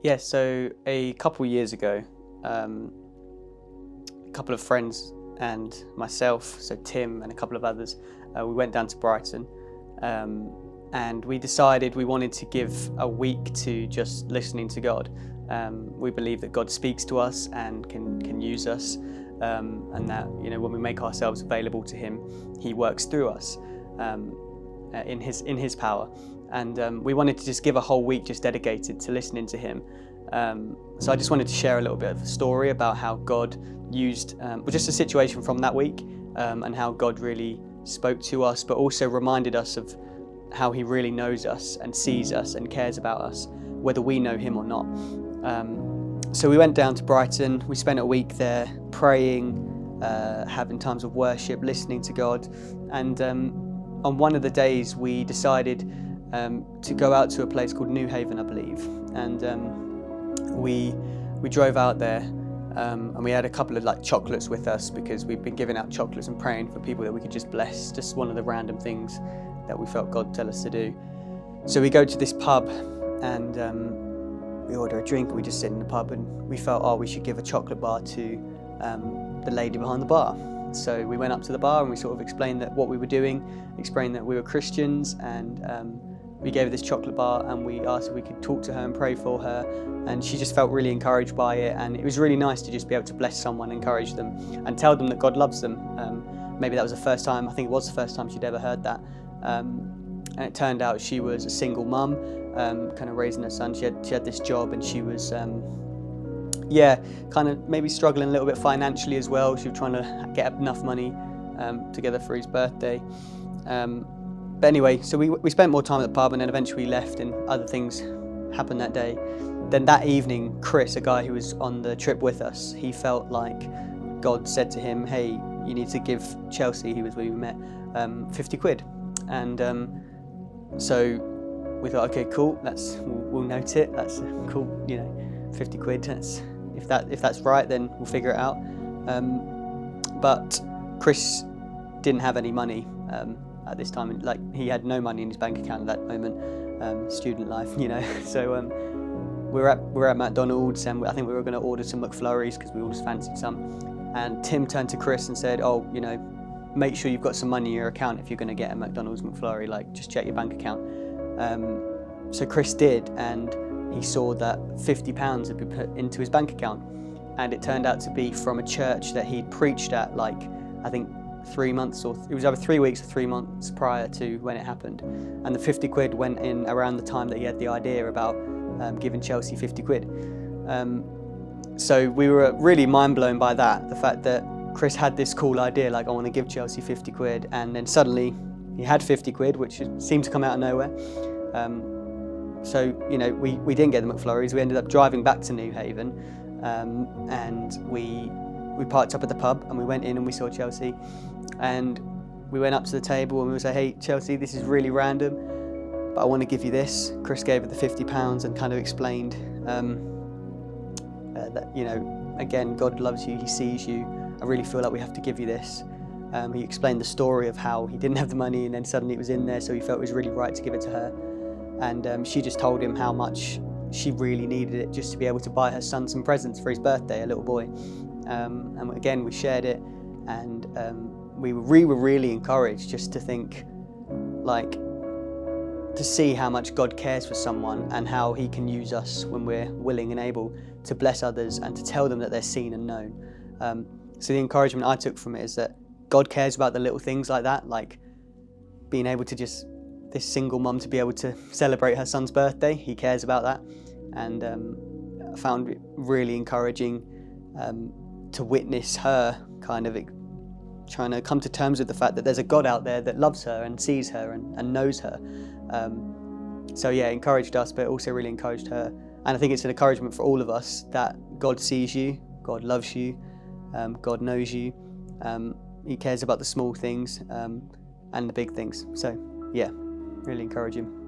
Yeah, so a couple years ago, a couple of friends and myself, so Tim and a couple of others, we went down to Brighton, and we decided we wanted to give a week to just listening to God. We believe that God speaks to us and can use us, and that when we make ourselves available to Him, He works through us in His power. And we wanted to just give a whole week just dedicated to listening to Him. So I just wanted to share a little bit of a story about how God used, just a situation from that week, and how God really spoke to us, but also reminded us of how He really knows us and sees us and cares about us, whether we know Him or not. So we went down to Brighton. We spent a week there praying, having times of worship, listening to God, and on one of the days we decided to go out to a place called New Haven, I believe, and we drove out there, and we had a couple of chocolates with us because we've been giving out chocolates and praying for people that we could just bless, just one of the random things that we felt God tell us to do. So we go to this pub and we order a drink, and we just sit in the pub, and we felt, we should give a chocolate bar to the lady behind the bar. So we went up to the bar and we sort of explained that what we were doing, explained that we were Christians, and we gave her this chocolate bar, and we asked if we could talk to her and pray for her, and she just felt really encouraged by it, and it was really nice to just be able to bless someone, encourage them, and tell them that God loves them. Maybe that was the first time, I think it was the first time she'd ever heard that, and it turned out she was a single mum, kind of raising her son. She had this job, and she was kind of maybe struggling a little bit financially as well. She was trying to get enough money together for his birthday. But anyway, so we spent more time at the pub, and then eventually we left, and other things happened that day. Then that evening, Chris, a guy who was on the trip with us, he felt like God said to him, "Hey, you need to give Chelsea," who was where we met, 50 quid. And so we thought, okay, cool, we'll note it. That's cool, 50 quid. If that's right, then we'll figure it out. But Chris didn't have any money at this time. He had no money in his bank account at that moment. Student life, So we're at McDonald's, and I think we were going to order some McFlurries because we all just fancied some. And Tim turned to Chris and said, make sure you've got some money in your account if you're going to get a McDonald's McFlurry. Just check your bank account. So Chris did, and he saw that £50 had been put into his bank account, and it turned out to be from a church that he'd preached at, I think 3 months, or it was over 3 weeks or 3 months prior to when it happened. And the 50 quid went in around the time that he had the idea about giving Chelsea 50 quid. So we were really mind blown by that, the fact that Chris had this cool idea, I want to give Chelsea 50 quid, and then suddenly he had 50 quid, which seemed to come out of nowhere. So, we didn't get the McFlurries. We ended up driving back to New Haven, and we parked up at the pub, and we went in and we saw Chelsea, and we went up to the table and we said, "Hey, Chelsea, this is really random, but I want to give you this." Chris gave her the £50 and kind of explained that, again, God loves you, He sees you. I really feel like we have to give you this. He explained the story of how he didn't have the money, and then suddenly it was in there, so he felt it was really right to give it to her. And she just told him how much she really needed it just to be able to buy her son some presents for his birthday, a little boy. And again, we shared it, and we were really encouraged just to think, to see how much God cares for someone and how He can use us when we're willing and able to bless others and to tell them that they're seen and known. So the encouragement I took from it is that God cares about the little things like that, like being able to this single mum to be able to celebrate her son's birthday. He cares about that, and I found it really encouraging to witness her kind of trying to come to terms with the fact that there's a God out there that loves her and sees her and knows her. So yeah, it encouraged us, but also really encouraged her. And I think it's an encouragement for all of us that God sees you, God loves you, God knows you, He cares about the small things and the big things. So yeah, really encourage him.